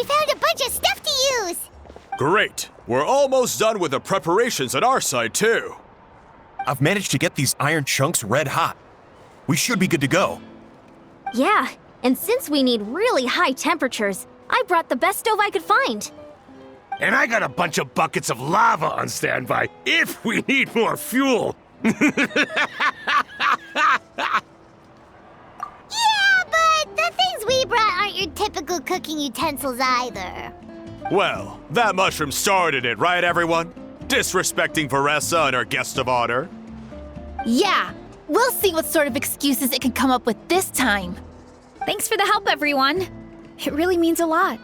We found a bunch of stuff to use! Great! We're almost done with the preparations at our side, too. I've managed to get these iron chunks red hot. We should be good to go. Yeah, and since we need really high temperatures, I brought the best stove I could find. And I got a bunch of buckets of lava on standby if we need more fuel. Yeah, but the things we brought aren't your typical cooking utensils either. Well, that mushroom started it, right, everyone? Disrespecting Varessa and our guest of honor. Yeah, we'll see what sort of excuses it can come up with this time. Thanks for the help, everyone. It really means a lot.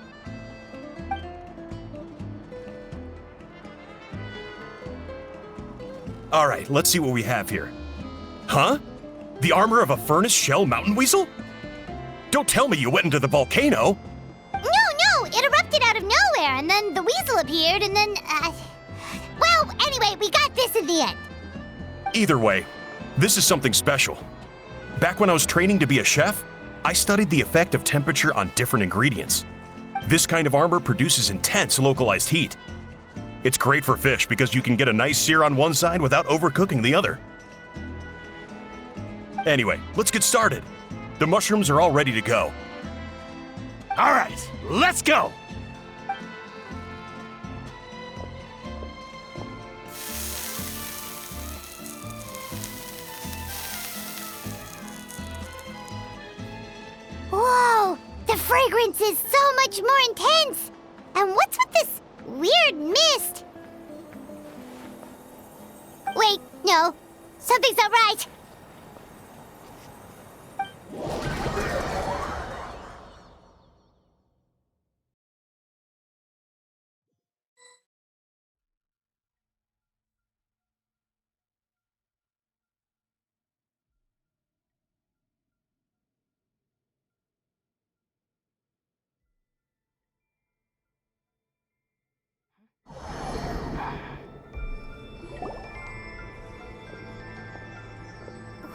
All right, let's see what we have here. Huh? The armor of a furnace shell mountain weasel? Don't tell me you went into the volcano. No, it erupted out of nowhere, and then the weasel appeared, and then, Well, anyway, we got this in the end. Either way, this is something special. Back when I was training to be a chef, I studied the effect of temperature on different ingredients. This kind of armor produces intense localized heat. It's great for fish because you can get a nice sear on one side without overcooking the other. Anyway, let's get started. The mushrooms are all ready to go. All right, let's go. Whoa, the fragrance is so much more intense. And what's with this weird mist? Wait, no, something's not right.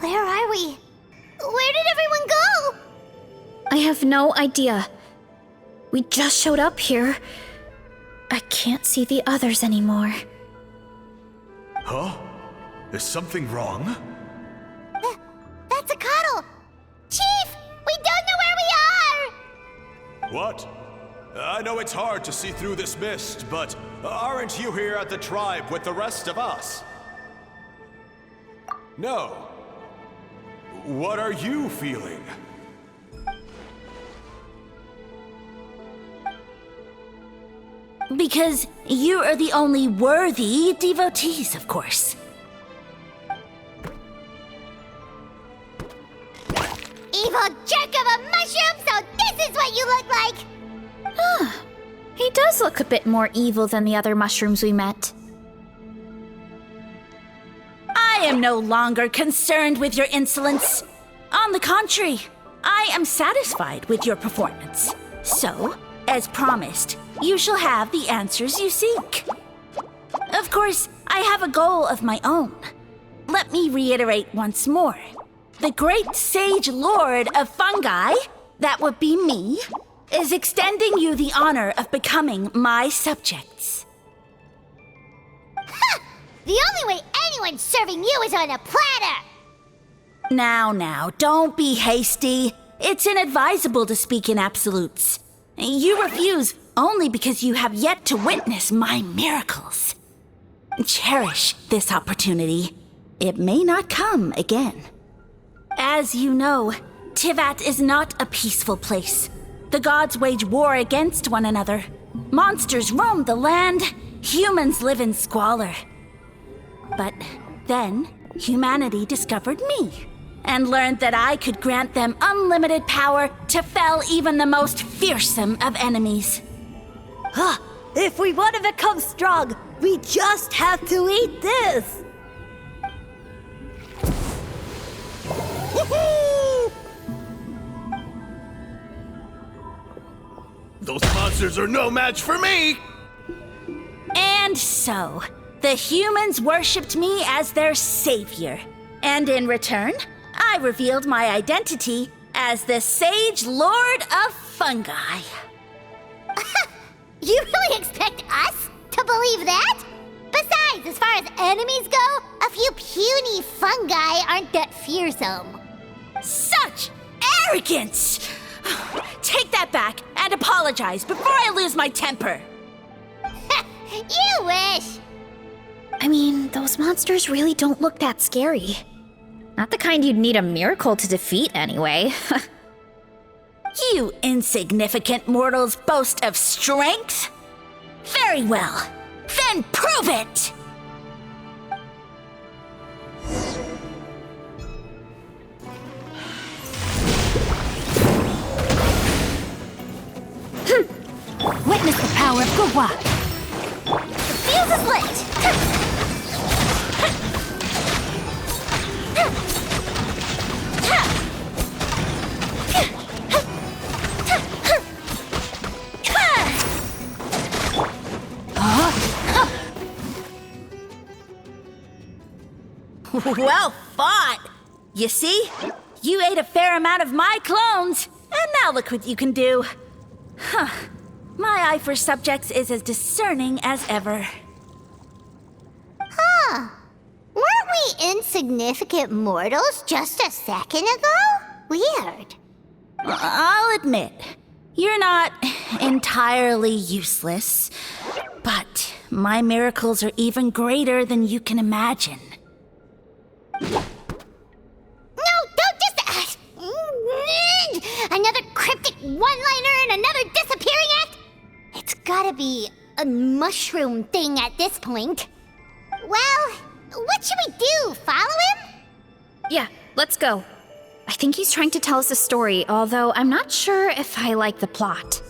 Where are we? Where did everyone go? I have no idea. We just showed up here. I can't see the others anymore. Huh? Is something wrong? That's a cuddle. Chief, we don't know where we are. What? I know it's hard to see through this mist, but aren't you here at the tribe with the rest of us? No. What are you feeling? Because you are the only worthy devotees, of course. Evil jerk of a mushroom, so this is what you look like! He does look a bit more evil than the other mushrooms we met. I am no longer concerned with your insolence. On the contrary, I am satisfied with your performance. So, as promised, you shall have the answers you seek. Of course, I have a goal of my own. Let me reiterate once more. The great sage lord of fungi, that would be me, is extending you the honor of becoming my subjects. Ha! The only way anyone's serving you is on a platter! Now, don't be hasty. It's inadvisable to speak in absolutes. You refuse only because you have yet to witness my miracles. Cherish this opportunity. It may not come again. As you know, Tivat is not a peaceful place. The gods wage war against one another. Monsters roam the land. Humans live in squalor. But then, humanity discovered me and learned that I could grant them unlimited power to fell even the most fearsome of enemies. If we want to become strong, we just have to eat this! Those monsters are no match for me! And so, the humans worshipped me as their savior. And in return, I revealed my identity as the Sage Lord of Fungi. You really expect us to believe that? Besides, as far as enemies go, a few puny fungi aren't that fearsome. Such arrogance! Take that back and apologize before I lose my temper. You wish! I mean, those monsters really don't look that scary. Not the kind you'd need a miracle to defeat, anyway. You insignificant mortals boast of strength? Very well. Then prove it! Witness the power of Gua. The fuse is lit! Well fought! You see? You ate a fair amount of my clones, and now look what you can do. Huh. My eye for subjects is as discerning as ever. Huh. Weren't we insignificant mortals just a second ago? Weird. I'll admit, you're not entirely useless, but my miracles are even greater than you can imagine. No, don't just... another cryptic one-liner and another disappearing act? It's gotta be a mushroom thing at this point. Well, what should we do? Follow him? Yeah, let's go. I think he's trying to tell us a story, although I'm not sure if I like the plot.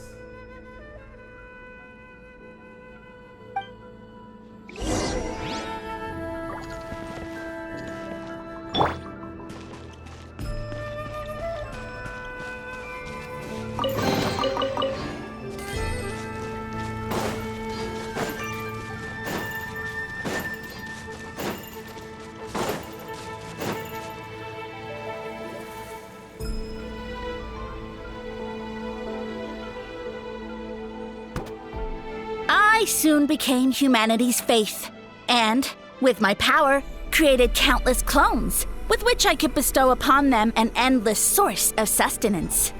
I soon became humanity's faith, and, with my power, created countless clones, with which I could bestow upon them an endless source of sustenance.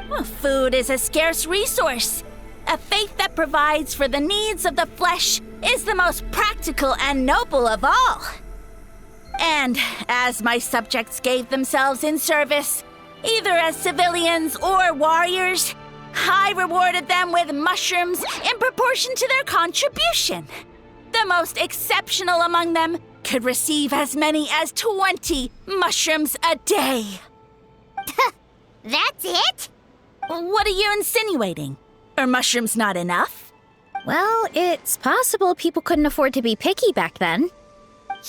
Well, food is a scarce resource. A faith that provides for the needs of the flesh is the most practical and noble of all. And as my subjects gave themselves in service, either as civilians or warriors, I rewarded them with mushrooms in proportion to their contribution. The most exceptional among them could receive as many as 20 mushrooms a day. That's it? What are you insinuating? Are mushrooms not enough? Well, it's possible people couldn't afford to be picky back then.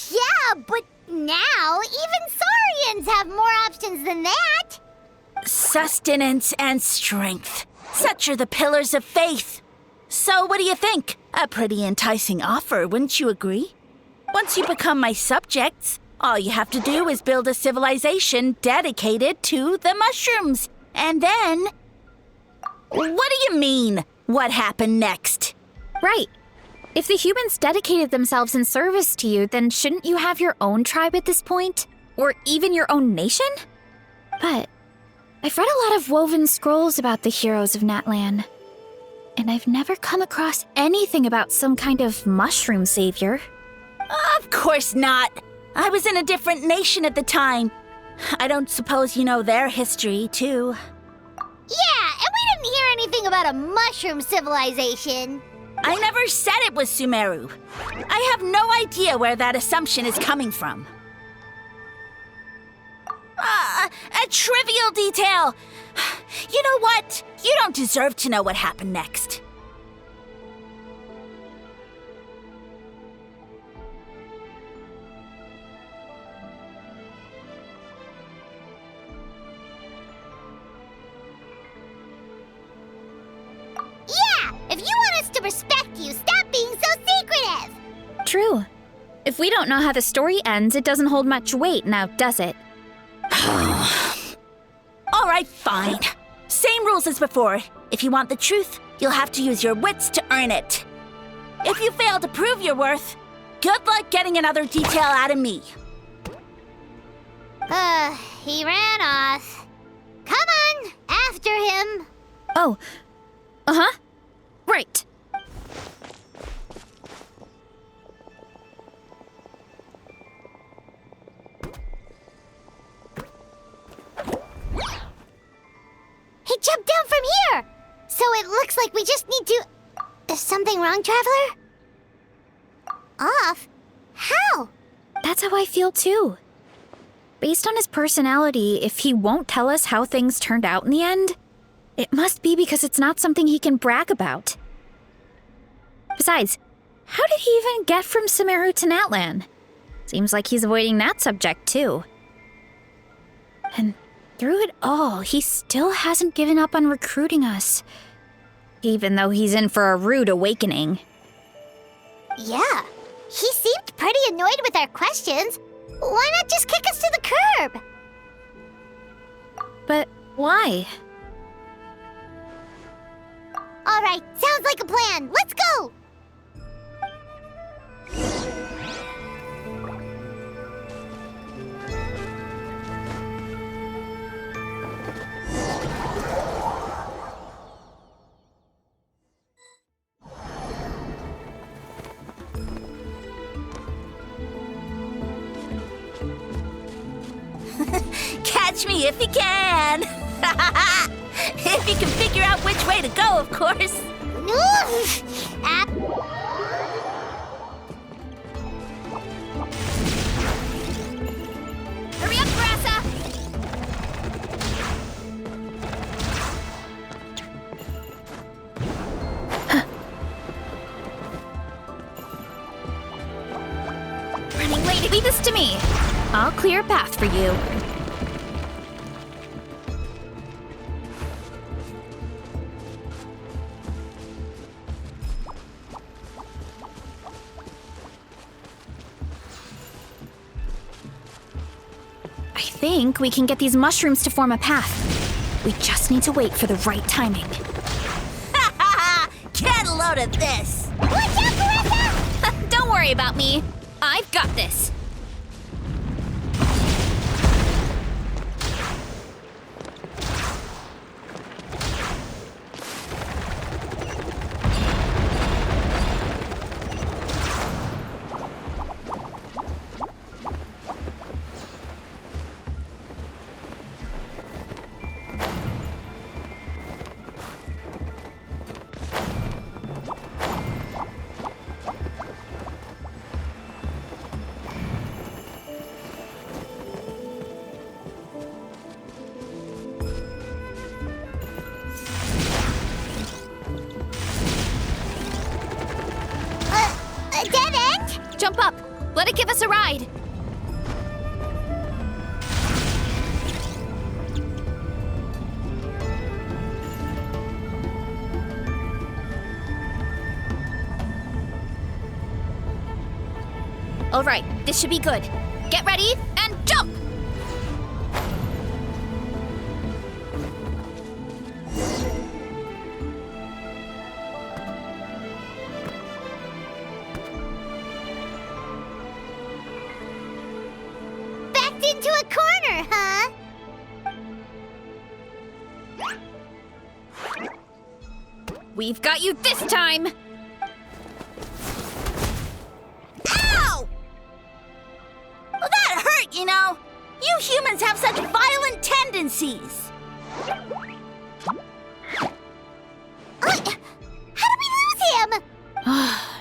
Yeah, but now even Saurians have more options than that. Sustenance and strength. Such are the pillars of faith. So what do you think? A pretty enticing offer, wouldn't you agree? Once you become my subjects, all you have to do is build a civilization dedicated to the mushrooms. And then... What do you mean, what happened next? Right. If the humans dedicated themselves in service to you, then shouldn't you have your own tribe at this point? Or even your own nation? But I've read a lot of woven scrolls about the heroes of Natlan, and I've never come across anything about some kind of mushroom savior. Of course not. I was in a different nation at the time. I don't suppose you know their history, too. Yeah, and we didn't hear anything about a mushroom civilization. I never said it was Sumeru. I have no idea where that assumption is coming from. A trivial detail. You know what? You don't deserve to know what happened next. Yeah, if you want us to respect you, stop being so secretive. True. If we don't know how the story ends, it doesn't hold much weight now, does it? All right, fine. Same rules as before. If you want the truth, you'll have to use your wits to earn it. If you fail to prove your worth, good luck getting another detail out of me. He ran off. Come on, after him. Oh. Uh-huh. Right. He jumped down from here! So it looks like we just need to... Is something wrong, Traveler? Off? How? That's how I feel too. Based on his personality, if he won't tell us how things turned out in the end, it must be because it's not something he can brag about. Besides, how did he even get from Sumeru to Natlan? Seems like he's avoiding that subject too. And through it all, he still hasn't given up on recruiting us. Even though he's in for a rude awakening. Yeah, he seemed pretty annoyed with our questions. Why not just kick us to the curb? But why? All right, sounds like a plan. Let's go! Catch me if you can! If you can figure out which way to go, of course. Hurry up, Grassa! Running late, leave this to me. I'll clear a path for you. I think we can get these mushrooms to form a path. We just need to wait for the right timing. Get a load of this! Watch out, Carissa! Don't worry about me. I've got this. A dead end? Jump up. Let it give us a ride. All right, this should be good. Get ready and jump! Backed into a corner, huh? We've got you this time! Ow! Well, that hurt, you know. You humans have such violent tendencies. How did we lose him?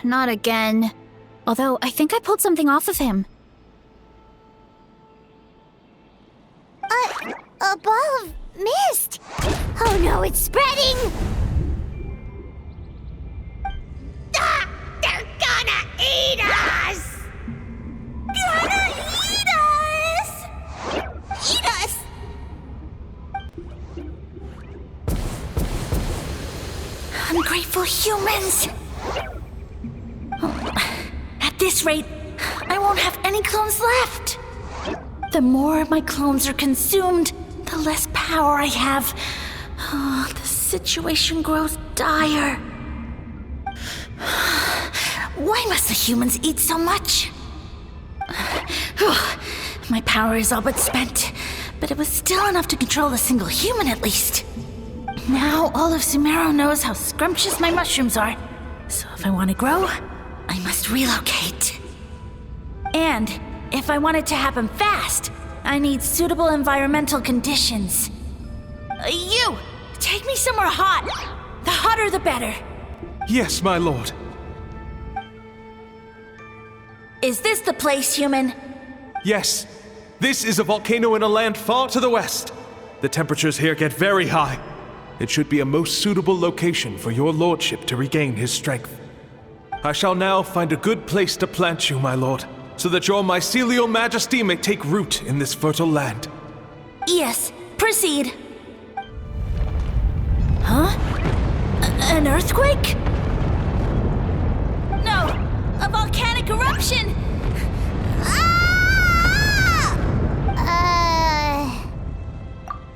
Not again. Although, I think I pulled something off of him. A ball of mist. Oh no, it's spreading! Ah! They're gonna eat us! Gonna eat us! Eat us! Ungrateful humans! At this rate, I won't have any clones left. The more my clones are consumed, the less power I have. Oh, the situation grows dire. Why must the humans eat so much? My power is all but spent, but it was still enough to control a single human at least. Now all of Sumeru knows how scrumptious my mushrooms are, so if I want to grow, I must relocate. And if I want it to happen fast, I need suitable environmental conditions. You! Take me somewhere hot! The hotter the better! Yes, my lord. Is this the place, human? Yes. This is a volcano in a land far to the west. The temperatures here get very high. It should be a most suitable location for your lordship to regain his strength. I shall now find a good place to plant you, my lord, so that your mycelial majesty may take root in this fertile land. Yes, proceed. Huh? An earthquake? No! A volcanic eruption!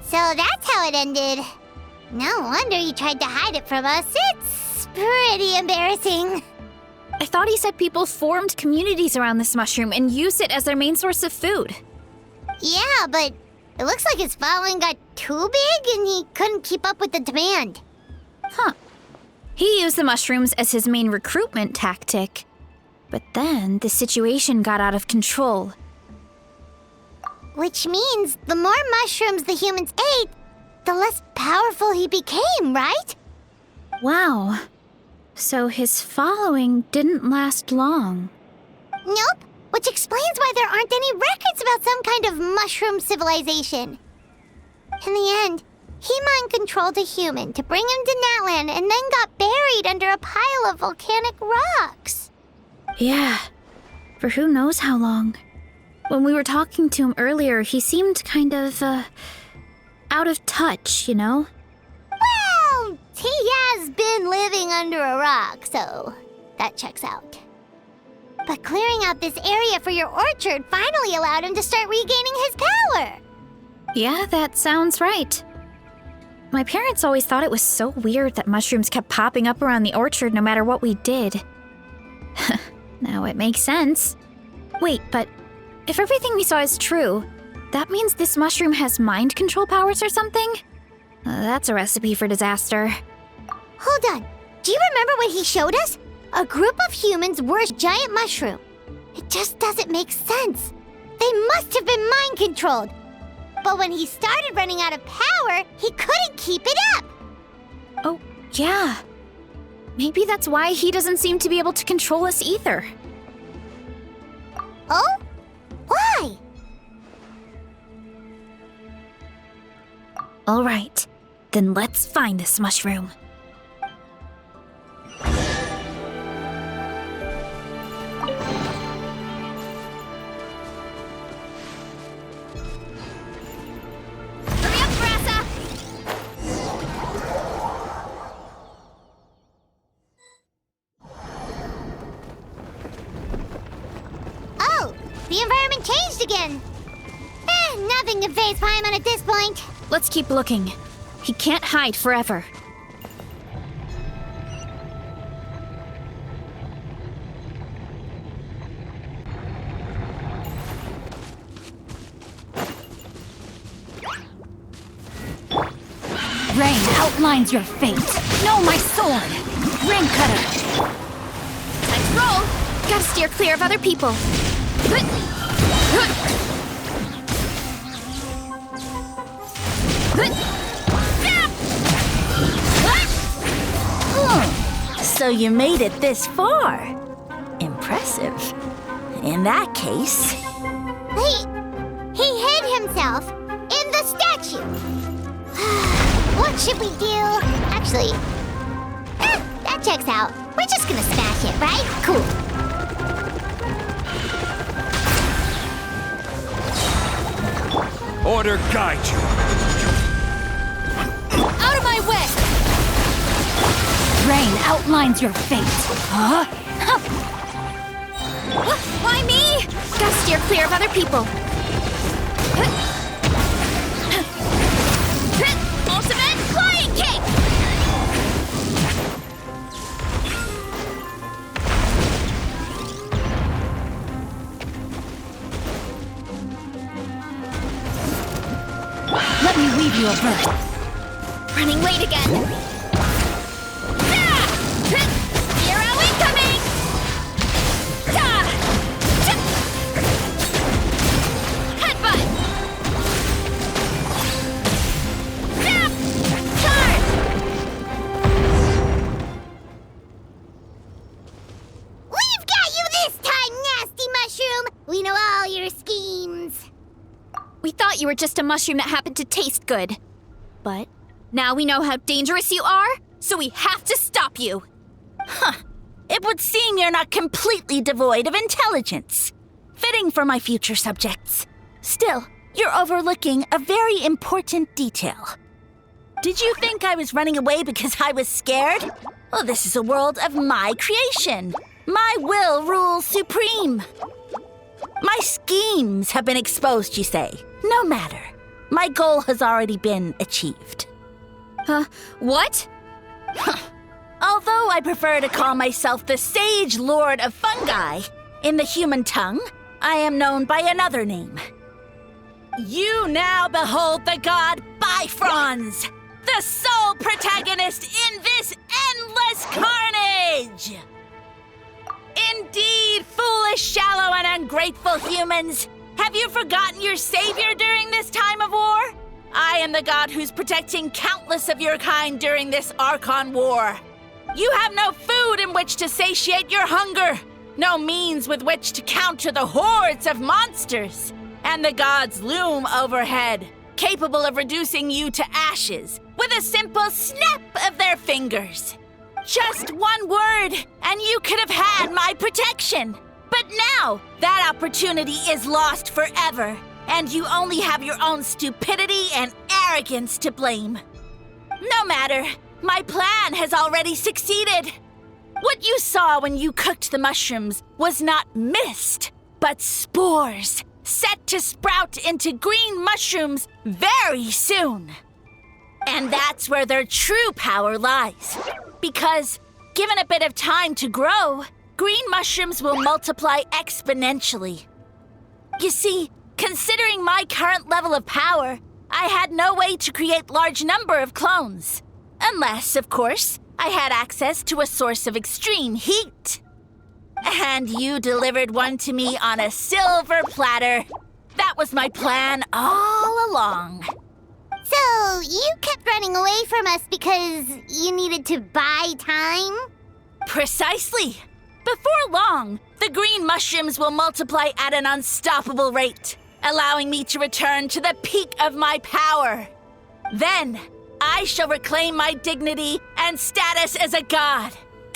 So that's how it ended. No wonder he tried to hide it from us. It's pretty embarrassing. I thought he said people formed communities around this mushroom and used it as their main source of food. Yeah, but it looks like his following got too big and he couldn't keep up with the demand. Huh. He used the mushrooms as his main recruitment tactic. But then the situation got out of control. Which means the more mushrooms the humans ate, the less powerful he became, right? Wow. So his following didn't last long. Nope, which explains why there aren't any records about some kind of mushroom civilization. In the end, he mind-controlled a human to bring him to Natlan and then got buried under a pile of volcanic rocks. Yeah, for who knows how long. When we were talking to him earlier, he seemed kind of, out of touch, you know? Well, he has been living under a rock, so that checks out. But clearing out this area for your orchard finally allowed him to start regaining his power. Yeah, that sounds right. My parents always thought it was so weird that mushrooms kept popping up around the orchard no matter what we did. Now it makes sense. Wait, but if everything we saw is true, that means this mushroom has mind control powers or something? That's a recipe for disaster. Hold on. Do you remember what he showed us? A group of humans were a giant mushroom. It just doesn't make sense. They must have been mind controlled. But when he started running out of power, he couldn't keep it up. Oh, yeah. Maybe that's why he doesn't seem to be able to control us either. Oh? Why? All right, then let's find this mushroom. Hurry up, Brassa! Oh, the environment changed again. Nothing can faze Paimon at this point. Let's keep looking. He can't hide forever. Rain outlines your fate. No, my sword! Rain cutter! Let's roll! Gotta steer clear of other people. So you made it this far. Impressive. In that case... He hid himself in the statue. What should we do? Actually, that checks out. We're just gonna smash it, right? Cool. Order guide you. Out of my way! Rain outlines your fate. Huh? Why me? Gotta steer clear of other people. Ultimate flying kick! birth. Running late again. Hero incoming! Headbutt! Charge! We've got you this time, nasty mushroom! We know all your schemes. We thought you were just a mushroom that happened to taste good. But now we know how dangerous you are, so we have to stop you. It would seem you're not completely devoid of intelligence. Fitting for my future subjects. Still, you're overlooking a very important detail. Did you think I was running away because I was scared? Oh, this is a world of my creation. My will rules supreme. My schemes have been exposed, you say. No matter. My goal has already been achieved. What? Although I prefer to call myself the Sage Lord of Fungi, in the human tongue, I am known by another name. You now behold the god Bifrons, the sole protagonist in this endless carnage! Indeed, foolish, shallow, and ungrateful humans! Have you forgotten your savior during this time of war? I am the god who's protecting countless of your kind during this Archon War. You have no food in which to satiate your hunger, no means with which to counter the hordes of monsters, and the gods loom overhead, capable of reducing you to ashes with a simple snap of their fingers. Just one word, and you could have had my protection. But now, that opportunity is lost forever, and you only have your own stupidity and arrogance to blame. No matter, my plan has already succeeded. What you saw when you cooked the mushrooms was not mist, but spores, set to sprout into green mushrooms very soon. And that's where their true power lies. Because, given a bit of time to grow, green mushrooms will multiply exponentially. You see, considering my current level of power, I had no way to create large number of clones. Unless, of course, I had access to a source of extreme heat. And you delivered one to me on a silver platter. That was my plan all along. So, you kept running away from us because you needed to buy time? Precisely. Before long, the green mushrooms will multiply at an unstoppable rate, allowing me to return to the peak of my power. Then, I shall reclaim my dignity and status as a god,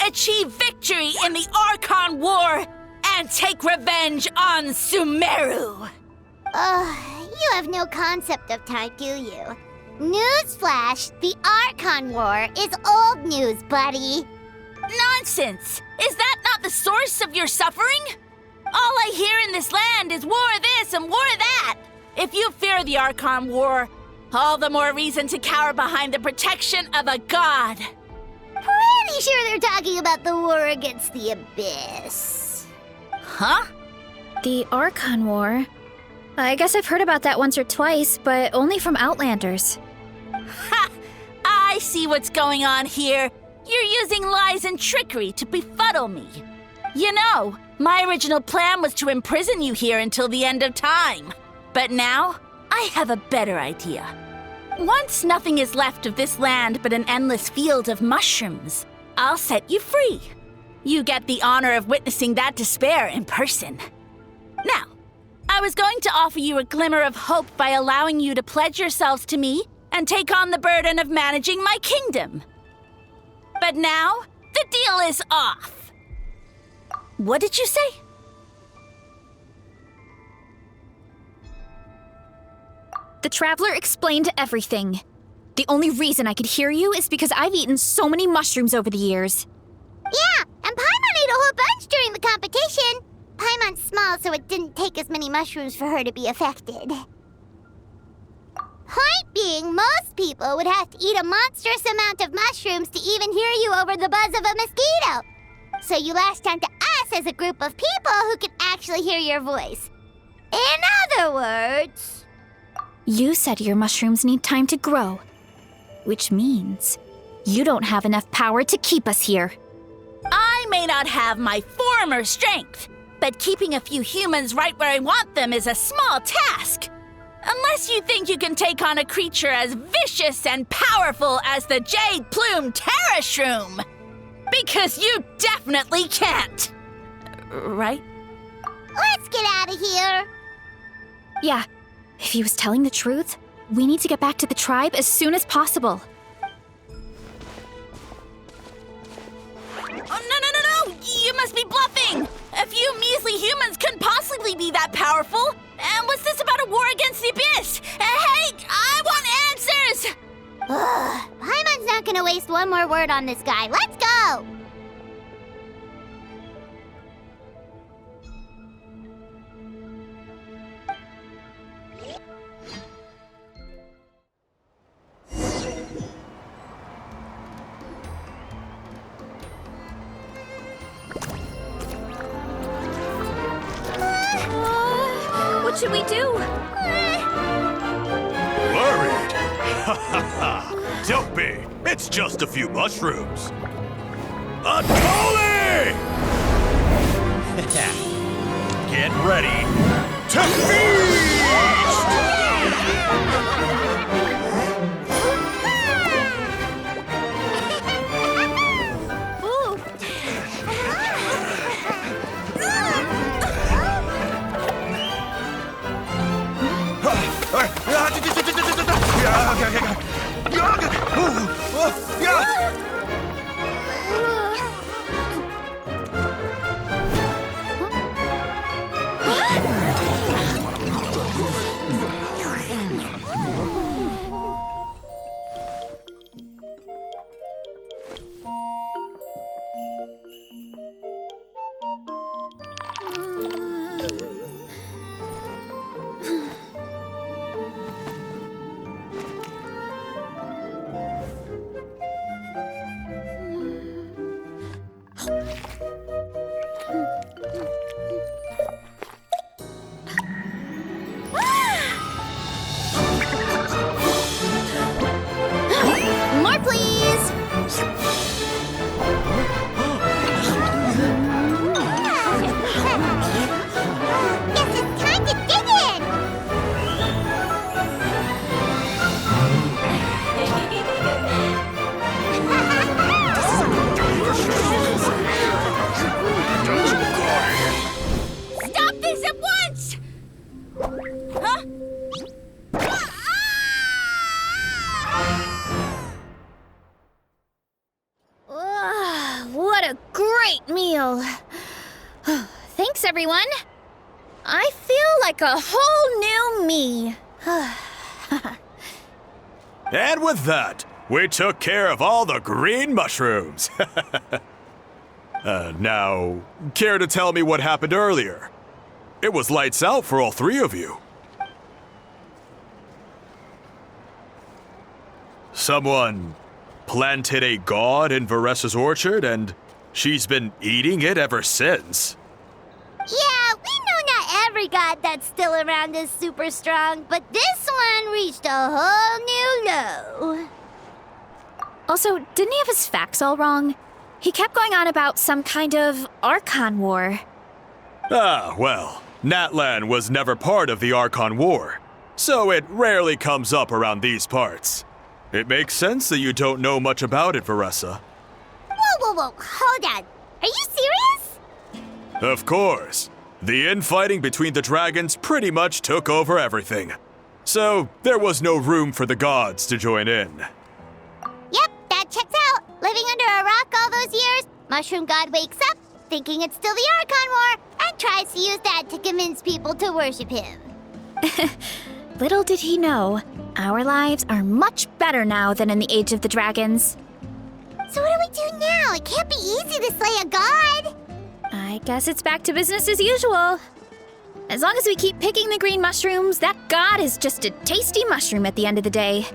achieve victory in the Archon War, and take revenge on Sumeru. You have no concept of time, do you? Newsflash, the Archon War is old news, buddy. Nonsense! Is that not the source of your suffering? All I hear in this land is war this and war that. If you fear the Archon War, all the more reason to cower behind the protection of a god. Pretty sure they're talking about the war against the Abyss. Huh? The Archon War? I guess I've heard about that once or twice, but only from Outlanders. Ha! I see what's going on here. You're using lies and trickery to befuddle me. You know, my original plan was to imprison you here until the end of time. But now, I have a better idea. Once nothing is left of this land but an endless field of mushrooms, I'll set you free. You get the honor of witnessing that despair in person. Now, I was going to offer you a glimmer of hope by allowing you to pledge yourselves to me and take on the burden of managing my kingdom. But now, the deal is off. What did you say? The Traveler explained everything. The only reason I could hear you is because I've eaten so many mushrooms over the years. Yeah, and Paimon ate a whole bunch during the competition. Paimon's small, so it didn't take as many mushrooms for her to be affected. Point being, most people would have to eat a monstrous amount of mushrooms to even hear you over the buzz of a mosquito. So you latched onto us as a group of people who can actually hear your voice. In other words... You said your mushrooms need time to grow, which means you don't have enough power to keep us here. I may not have my former strength, but keeping a few humans right where I want them is a small task. Unless you think you can take on a creature as vicious and powerful as the Jade Plume Terra Shroom. Because you definitely can't. Right? Let's get out of here. Yeah, if he was telling the truth, we need to get back to the tribe as soon as possible. Oh, no! You must be bluffing! A few measly humans couldn't possibly be that powerful! And what's this about a war against the Abyss? Hey, I want answers! Paimon's not gonna waste one more word on this guy. Let's go! What should we do? Worried? Ha ha ha! Don't be! It's just a few mushrooms! Atoli! Get ready to feast! More, please! Guess it's time to dig in! Stop this at once! Huh? What a great meal! Thanks, everyone. I feel like a whole new me. And with that, we took care of all the green mushrooms. Now, care to tell me what happened earlier? It was lights out for all three of you. Someone planted a god in Varessa's orchard, and she's been eating it ever since. Yeah, we know not every god that's still around is super strong, but this one reached a whole new low. Also, didn't he have his facts all wrong? He kept going on about some kind of Archon War. Ah, well, Natlan was never part of the Archon War, so it rarely comes up around these parts. It makes sense that you don't know much about it, Varessa. Whoa, hold on. Are you serious? Of course. The infighting between the dragons pretty much took over everything. So, there was no room for the gods to join in. Yep, that checks out. Living under a rock all those years, Mushroom God wakes up, thinking it's still the Archon War, and tries to use that to convince people to worship him. Little did he know, our lives are much better now than in the Age of the Dragons. So what do we do now? It can't be easy to slay a god. I guess it's back to business as usual. As long as we keep picking the green mushrooms, that god is just a tasty mushroom at the end of the day.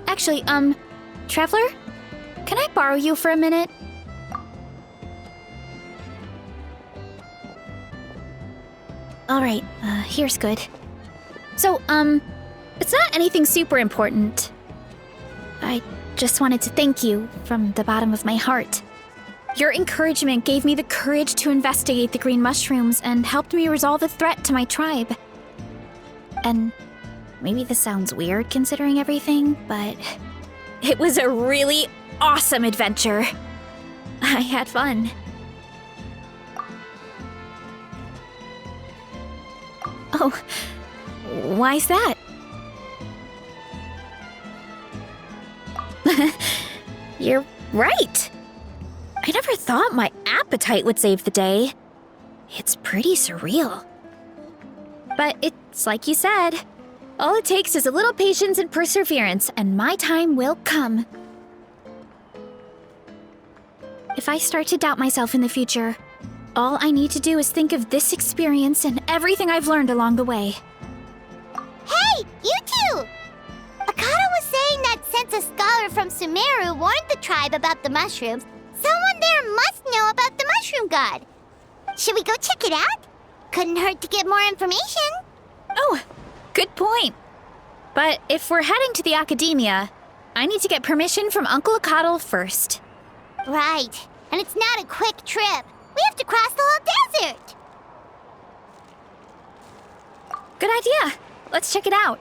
Actually, Traveler? Can I borrow you for a minute? Alright, here's good. So, it's not anything super important. I just wanted to thank you from the bottom of my heart. Your encouragement gave me the courage to investigate the green mushrooms and helped me resolve a threat to my tribe. And maybe this sounds weird considering everything, but it was a really awesome adventure. I had fun. Oh, why's that? You're right. I never thought my appetite would save the day. It's pretty surreal. But it's like you said. All it takes is a little patience and perseverance, and my time will come. If I start to doubt myself in the future, all I need to do is think of this experience and everything I've learned along the way. Hey, you two! Akata was saying that since a scholar from Sumeru warned the tribe about the mushrooms, someone there must know about the mushroom god. Should we go check it out? Couldn't hurt to get more information. Oh, good point. But if we're heading to the academia, I need to get permission from Uncle Akatl first. Right, and it's not a quick trip. We have to cross the whole desert. Good idea. Let's check it out.